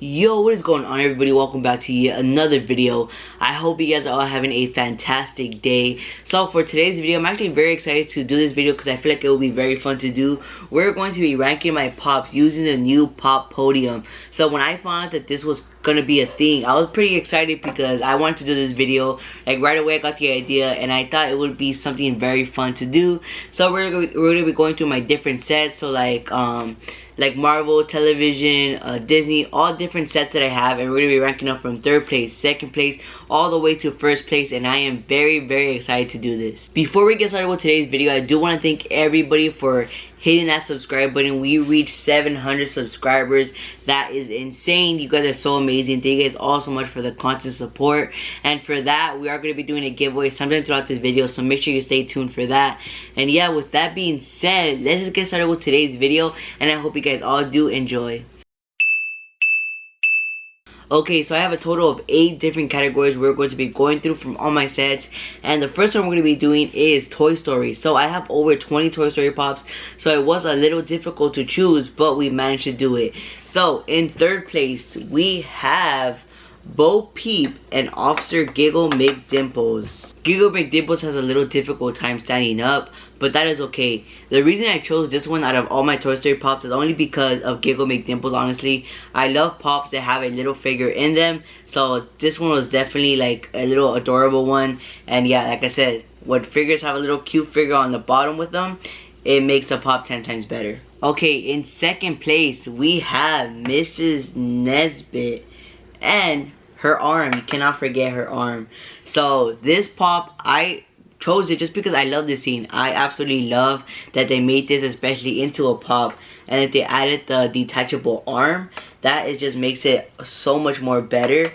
Yo, what is going on, everybody? Welcome back to yet another video. I hope you guys are all having a fantastic day. So for today's video, I'm actually very excited to do this video because I feel like it will be very fun to do. We're going to be ranking my pops using the new pop Podium. So when I found out that this was gonna be a thing, I was pretty excited because I wanted to do this video. Like right away I got the idea and I thought it would be something very fun to do. So we're gonna be going through my different sets. So like Marvel, television, Disney, all different sets that I have, and we're gonna be ranking up from 3rd place, 2nd place, all the way to 1st place, and I am very excited to do this. Before we get started with today's video, I do want to thank everybody for hitting that subscribe button. We reached 700 subscribers. That is insane. You guys are so amazing. Thank you guys all so much for the constant support, and for that we are going to be doing a giveaway sometime throughout this video, so make sure you stay tuned for that. And yeah, with that being said, let's just get started with today's video, and I hope you guys all do enjoy. Okay, so I have a total of 8 different categories we're going to be going through from all my sets. And the first one we're going to be doing is Toy Story. So I have over 20 Toy Story Pops, so it was a little difficult to choose, but we managed to do it. So in 3rd place, we have Bo Peep and Officer Giggle McDimples. Giggle McDimples has a little difficult time standing up, but that is okay. The reason I chose this one out of all my Toy Story Pops is only because of Giggle McDimples, honestly. I love Pops that have a little figure in them, so this one was definitely like a little adorable one. And yeah, like I said, when figures have a little cute figure on the bottom with them, it makes the Pop 10 times better. Okay, in 2nd place, we have Mrs. Nesbitt and her arm. You cannot forget her arm. So this Pop, I chose it just because I love this scene. I absolutely love that they made this especially into a Pop, and that they added the detachable arm. That just makes it so much more better.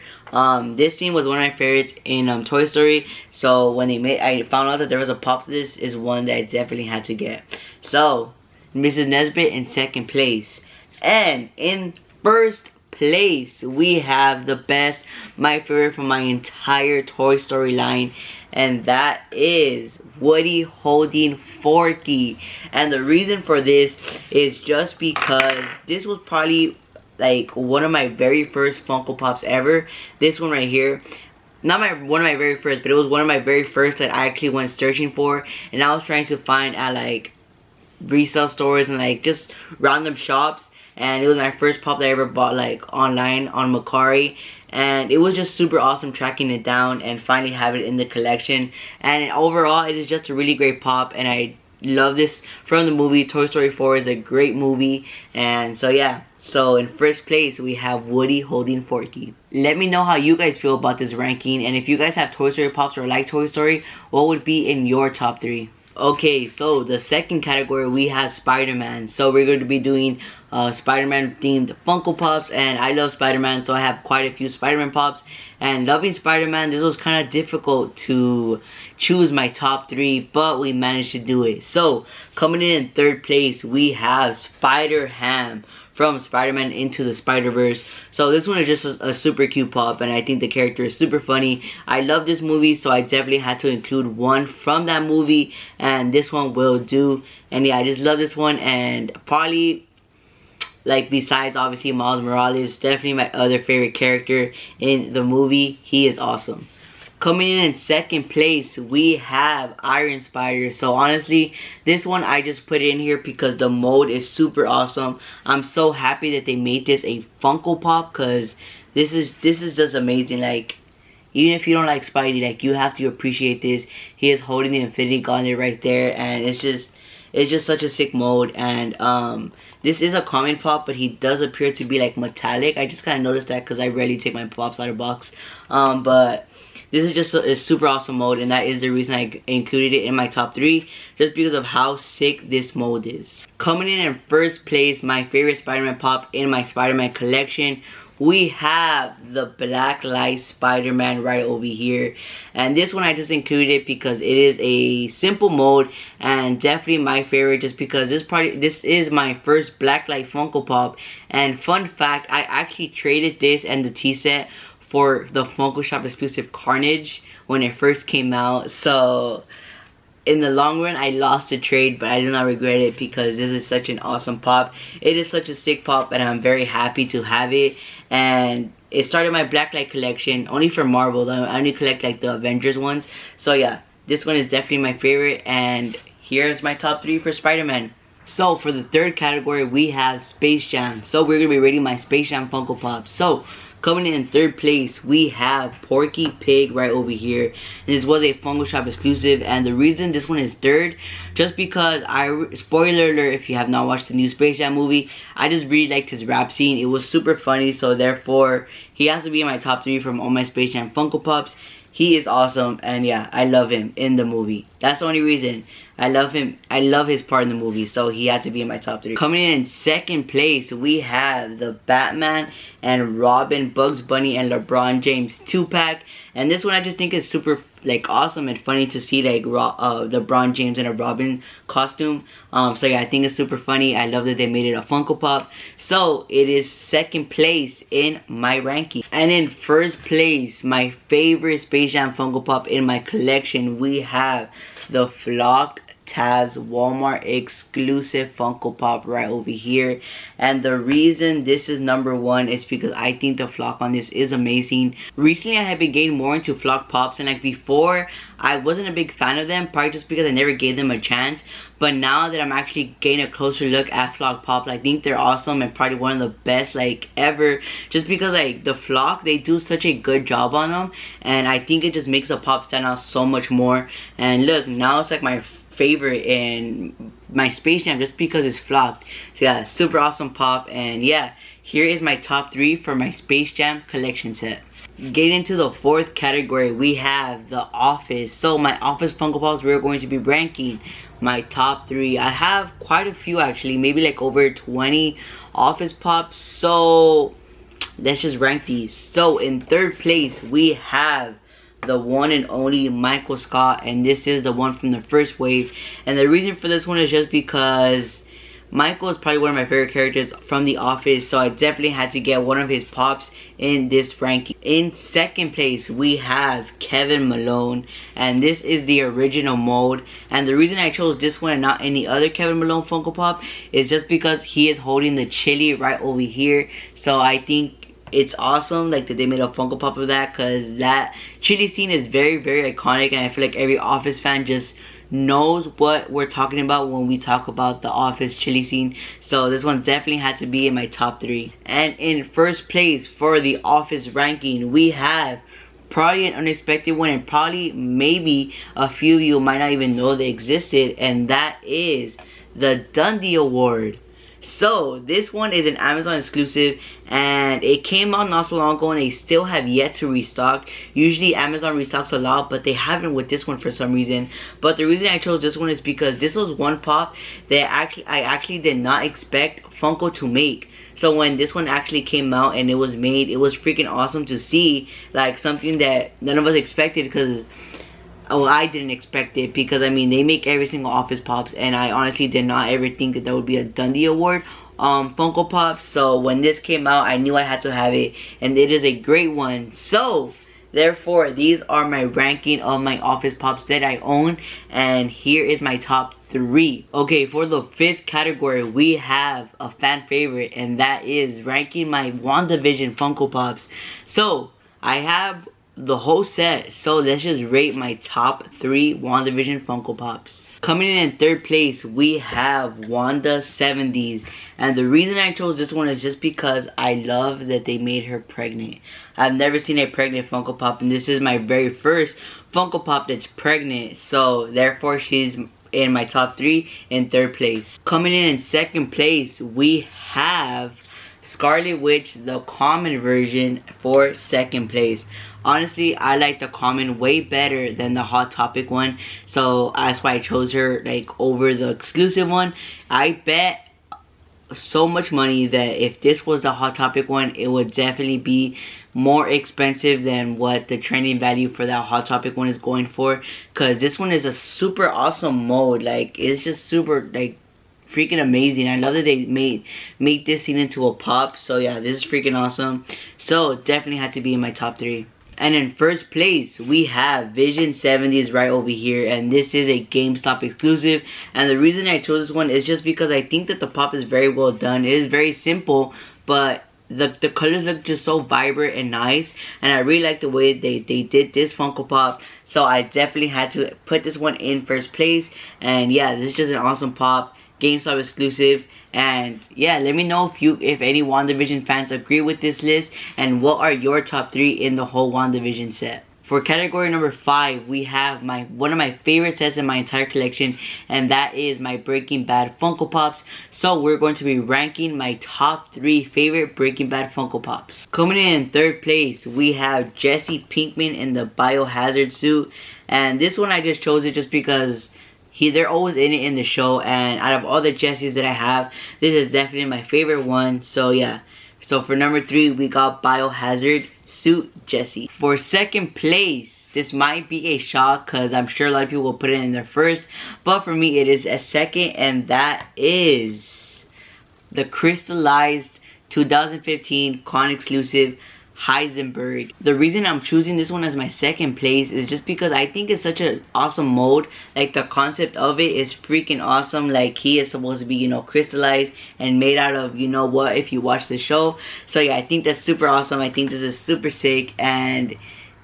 This scene was one of my favorites in Toy Story, so when I found out that there was a Pop to this, is one that I definitely had to get. So Mrs. Nesbitt in 2nd place, and in 1st place we have the best, my favorite from my entire Toy Story line, and that is Woody holding Forky. And the reason for this is just because this was probably like one of my very first Funko Pops ever. This one right here, not one of my very first, but it was one of my very first that I actually went searching for, and I was trying to find at like resale stores and like just random shops. And it was my first Pop that I ever bought like online on Macari, and it was just super awesome tracking it down and finally have it in the collection. And overall, it is just a really great Pop, and I love this from the movie. Toy Story 4 is a great movie, and so yeah. So in 1st place, we have Woody holding Forky. Let me know how you guys feel about this ranking, and if you guys have Toy Story Pops or like Toy Story, what would be in your top 3? Okay, so the 2nd category, we have Spider-Man. So we're going to be doing Spider-Man themed Funko Pops, and I love Spider-Man, so I have quite a few Spider-Man Pops. And loving Spider-Man, this was kind of difficult to choose my top 3, but we managed to do it. So coming in 3rd place, we have Spider-Ham from Spider-Man Into the Spider-Verse. So this one is just a super cute Pop, and I think the character is super funny. I love this movie, so I definitely had to include one from that movie, and this one will do. And yeah, I just love this one, and probably, like, besides obviously Miles Morales, definitely my other favorite character in the movie. He is awesome. Coming in 2nd place, we have Iron Spider. So honestly, this one I just put in here because the mold is super awesome. I'm so happy that they made this a Funko Pop, because this is just amazing. Like, even if you don't like Spidey, like, you have to appreciate this. He is holding the Infinity Gauntlet right there, and it's just such a sick mold. And this is a common Pop, but he does appear to be like metallic. I just kind of noticed that because I rarely take my Pops out of box. But this is just a super awesome mold, and that is the reason I included it in my top 3, just because of how sick this mold is. Coming in 1st place, my favorite Spider-Man Pop in my Spider-Man collection, we have the Black Light Spider-Man right over here. And this one I just included because it is a simple mold, and definitely my favorite just because this is my first Black Light Funko Pop. And fun fact, I actually traded this and the tea set for the Funko Shop exclusive Carnage when it first came out. So in the long run, I lost the trade, but I do not regret it because this is such an awesome pop. It is such a sick pop, and I'm very happy to have it. And it started my Blacklight collection, only for Marvel. I only collect like the Avengers ones. So yeah, this one is definitely my favorite, and here's my top 3 for Spider-Man. So for the third category, we have Space Jam. So we're going to be rating my Space Jam Funko Pops. So coming in third place, we have Porky Pig right over here. And this was a Funko Shop exclusive. And the reason this one is third, just because spoiler alert if you have not watched the new Space Jam movie, I just really liked his rap scene. It was super funny, so therefore he has to be in my top 3 from all my Space Jam Funko Pops. He is awesome, and yeah, I love him in the movie. That's the only reason. I love him. I love his part in the movie, so he had to be in my top 3. Coming in second place, we have the Batman and Robin, Bugs Bunny, and LeBron James 2-pack. And this one I just think is super like awesome and funny to see like LeBron James in a Robin costume. So yeah, I think it's super funny. I love that they made it a Funko Pop. So it is second place in my ranking. And in first place, my favorite Space Jam Funko Pop in my collection, we have the Flocked Taz Walmart exclusive Funko Pop right over here. And the reason this is number 1 is because I think the flock on this is amazing. Recently I have been getting more into flock pops, and like before I wasn't a big fan of them, probably just because I never gave them a chance. But now that I'm actually getting a closer look at flock pops, I think they're awesome and probably one of the best like ever, just because like the flock, they do such a good job on them, and I think it just makes a pop stand out so much more. And look, now it's like my favorite in my Space Jam just because it's flocked. So yeah, super awesome pop. And yeah, here is my top 3 for my Space Jam collection set. Getting into the fourth category, we have the Office. So my Office Funko Pops, we're going to be ranking my top 3. I have quite a few actually, maybe like over 20 Office Pops. So let's just rank these. So in third place, we have the one and only Michael Scott, and this is the one from the first wave. And the reason for this one is just because Michael is probably one of my favorite characters from The Office, so I definitely had to get one of his pops in this ranking. In second place, we have Kevin Malone, and this is the original mold. And the reason I chose this one and not any other Kevin Malone Funko Pop is just because he is holding the chili right over here. So I think it's awesome like that they made a Funko Pop of that, because that chili scene is very, very iconic, and I feel like every Office fan just knows what we're talking about when we talk about the Office chili scene. So this one definitely had to be in my top 3. And in first place for the Office ranking, we have probably an unexpected one, and probably maybe a few of you might not even know they existed, and that is the Dundee Award. So this one is an Amazon exclusive, and it came out not so long ago, and they still have yet to restock. Usually Amazon restocks a lot, but they haven't with this one for some reason. But the reason I chose this one is because this was one pop that I actually did not expect Funko to make. So when this one actually came out and it was made, it was freaking awesome to see like something that none of us expected, because well, I didn't expect it, because I mean they make every single Office Pops, and I honestly did not ever think that there would be a Dundee Award Funko Pop. So when this came out, I knew I had to have it, and it is a great one. So therefore, these are my ranking of my Office Pops that I own, and here is my top 3. Okay, for the fifth category, we have a fan favorite, and that is ranking my WandaVision Funko Pops. So I have the whole set, so let's just rate my top 3 WandaVision Funko Pops. Coming in third place, we have Wanda 70s, and the reason I chose this one is just because I love that they made her pregnant. I've never seen a pregnant Funko Pop, and this is my very first Funko Pop that's pregnant, so therefore she's in my top 3 in third place. Coming in second place, we have Scarlet Witch, the common version, for second place. Honestly, I like the common way better than the Hot Topic one, so that's why I chose her like over the exclusive one. I bet so much money that if this was the Hot Topic one, it would definitely be more expensive than what the trending value for that Hot Topic one is going for, because this one is a super awesome mold. Like, it's just super like freaking amazing. I love that they made this scene into a pop. So yeah, this is freaking awesome. So definitely had to be in my top 3. And in first place, we have Vision 70s right over here. And this is a GameStop exclusive. And the reason I chose this one is just because I think that the pop is very well done. It is very simple, but the colors look just so vibrant and nice. And I really like the way they did this Funko Pop. So I definitely had to put this one in first place. And yeah, this is just an awesome pop. GameStop exclusive. And yeah, let me know if any WandaVision fans agree with this list, and what are your top 3 in the whole WandaVision set. For category number 5, we have one of my favorite sets in my entire collection, and that is my Breaking Bad Funko Pops. So we're going to be ranking my top 3 favorite Breaking Bad Funko Pops. Coming in third place, we have Jesse Pinkman in the Biohazard suit, and this one I just chose it just because they're always in it in the show, and out of all the Jessies that I have, this is definitely my favorite one. So yeah, so for number 3, we got Biohazard suit Jesse. For second place, this might be a shock because I'm sure a lot of people will put it in their first, but for me it is a second, and that is the crystallized 2015 con exclusive Heisenberg. The reason I'm choosing this one as my second place is just because I think it's such an awesome mold. Like, the concept of it is freaking awesome. Like, he is supposed to be, you know, crystallized and made out of, you know what, if you watch the show. So yeah, I think that's super awesome. I think this is super sick, and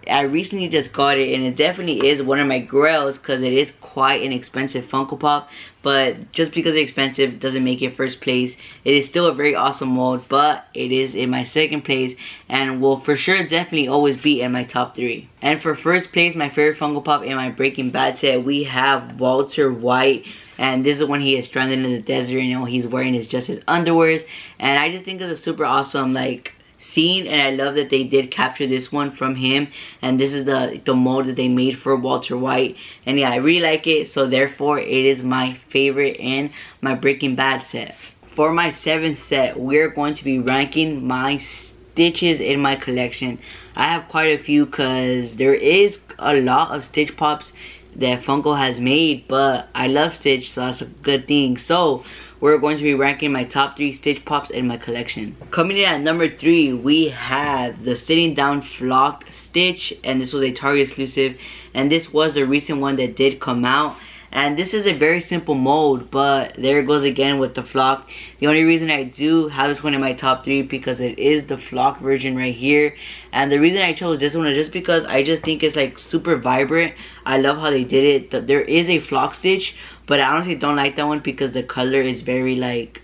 I recently just got it, and it definitely is one of my grails because it is quite an expensive Funko Pop. But just because it's expensive doesn't make it first place. It is still a very awesome mold, but it is in my second place and will for sure definitely always be in my top 3. And for first place, my favorite Funko Pop in my Breaking Bad set, we have Walter White. And this is when he is stranded in the desert, and you know, he's wearing his underwears. And I just think it's a super awesome, like, scene, and I love that they did capture this one from him, and this is the mold that they made for Walter White. And yeah, I really like it, so therefore it is my favorite in my Breaking Bad set. For my 7th set, we're going to be ranking my Stitches in my collection. I have quite a few because there is a lot of Stitch Pops that Funko has made, but I love Stitch, so that's a good thing. So we're going to be ranking my top 3 Stitch Pops in my collection. Coming in at number 3, we have the Sitting Down Flocked Stitch, and this was a Target exclusive, and this was a recent one that did come out. And this is a very simple mold, but there it goes again with the flock. The only reason I do have this one in my top 3 because it is the flock version right here. And the reason I chose this one is just because I just think it's like super vibrant. I love how they did it. There is a flock Stitch, but I honestly don't like that one because the color is very like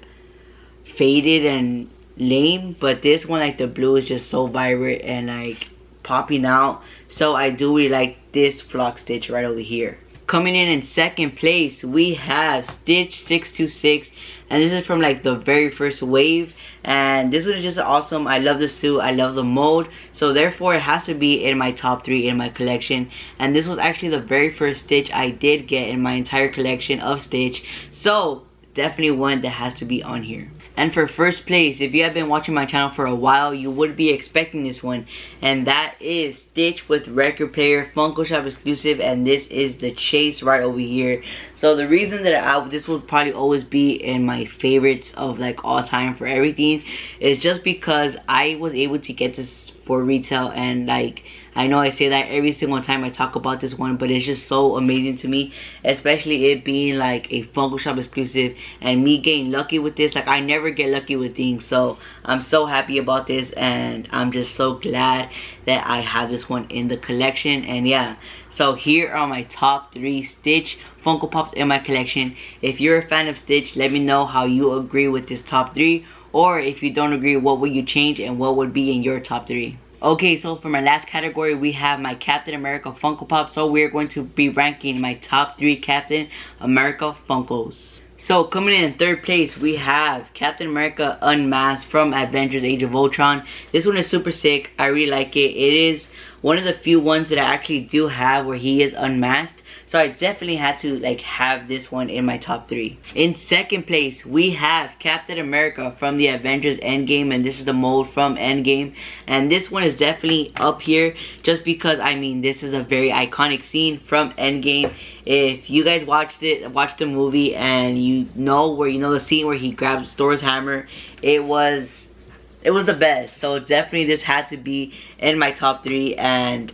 faded and lame. But this one, like the blue, is just so vibrant and like popping out. So I do really like this flock Stitch right over here. Coming in second place, we have Stitch 626, and this is from like the very first wave, and this one is just awesome. I love the suit, I love the mold, so therefore it has to be in my top 3 in my collection. And this was actually the very first Stitch I did get in my entire collection of Stitch, so definitely one that has to be on here. And for first place, if you have been watching my channel for a while, you would be expecting this one, and that is Stitch with Record Player Funko Shop exclusive, and this is the Chase right over here. So the reason that this will probably always be in my favorites of like all time for everything is just because I was able to get this for retail, and like I know I say that every single time I talk about this one, but it's just so amazing to me, especially it being like a Funko Shop exclusive and me getting lucky with this. Like, I never get lucky with things, so I'm so happy about this, and I'm just so glad that I have this one in the collection. And yeah, so here are my top 3 Stitch Funko Pops in my collection. If you're a fan of Stitch, let me know how you agree with this top 3, or if you don't agree, what would you change and what would be in your top 3. Okay, so for my last category, we have my Captain America Funko Pop. So we're going to be ranking my top 3 Captain America Funkos. So coming in third place, we have Captain America Unmasked from Avengers Age of Ultron. This one is super sick. I really like it. It is one of the few ones that I actually do have where he is unmasked. So I definitely had to like have this one in my top 3. In second place, we have Captain America from the Avengers Endgame, and this is the mold from Endgame. And this one is definitely up here just because, I mean, this is a very iconic scene from Endgame. If you guys watched the movie, and you know the scene where he grabs Thor's hammer, it was it was the best. So definitely this had to be in my top 3, and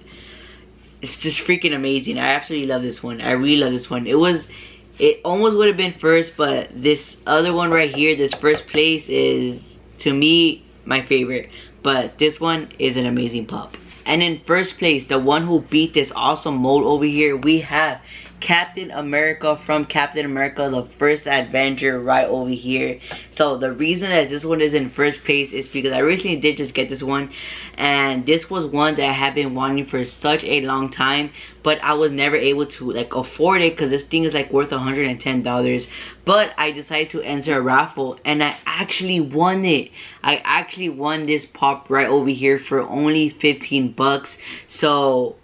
it's just freaking amazing. I absolutely love this one. I really love this one. It almost would have been first, but this other one right here, this first place, is to me my favorite. But this one is an amazing pop. And in first place, the one who beat this awesome mold over here, we have Captain America from Captain America, the First Avenger, right over here. So the reason that this one is in first place is because I recently did just get this one, and this was one that I have been wanting for such a long time, but I was never able to like afford it because this thing is like worth $110. But I decided to enter a raffle, and I actually won it. I actually won this pop right over here for only 15 bucks. So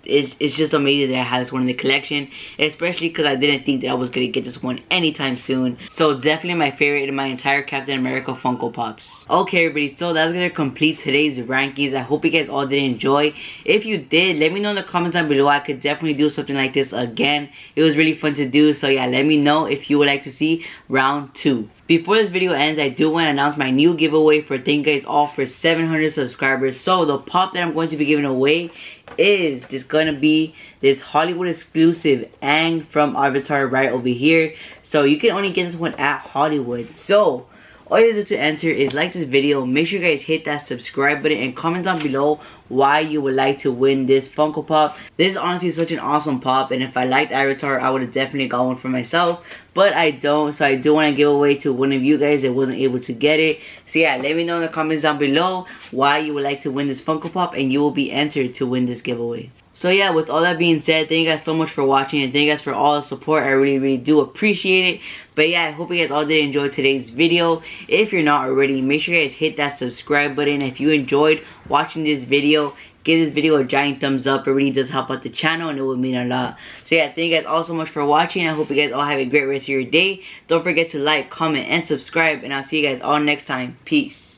it's just amazing that I have this one in the collection, especially because I didn't think that I was gonna get this one anytime soon. So definitely my favorite in my entire Captain America Funko Pops. Okay everybody, so that's gonna complete today's rankings. I hope you guys all did enjoy. If you did, let me know in the comments down below. I could definitely do something like this again. It was really fun to do, so yeah, let me know if you would like to see round 2. Before this video ends, I do want to announce my new giveaway for thank you guys all for 700 subscribers. So the pop that I'm going to be giving away is gonna be this Hollywood exclusive Aang from Avatar right over here. So you can only get this one at Hollywood. So all you have to do to enter is like this video, make sure you guys hit that subscribe button, and comment down below why you would like to win this Funko Pop. This is honestly such an awesome pop, and if I liked Avatar, I would have definitely got one for myself, but I don't. So I do want to give away to one of you guys that wasn't able to get it. So yeah, let me know in the comments down below why you would like to win this Funko Pop, and you will be entered to win this giveaway. So yeah, with all that being said, thank you guys so much for watching, and thank you guys for all the support. I really do appreciate it. But yeah, I hope you guys all did enjoy today's video. If you're not already, make sure you guys hit that subscribe button. If you enjoyed watching this video, give this video a giant thumbs up. It really does help out the channel, and it would mean a lot. So yeah, thank you guys all so much for watching. I hope you guys all have a great rest of your day. Don't forget to like, comment, and subscribe, and I'll see you guys all next time. Peace.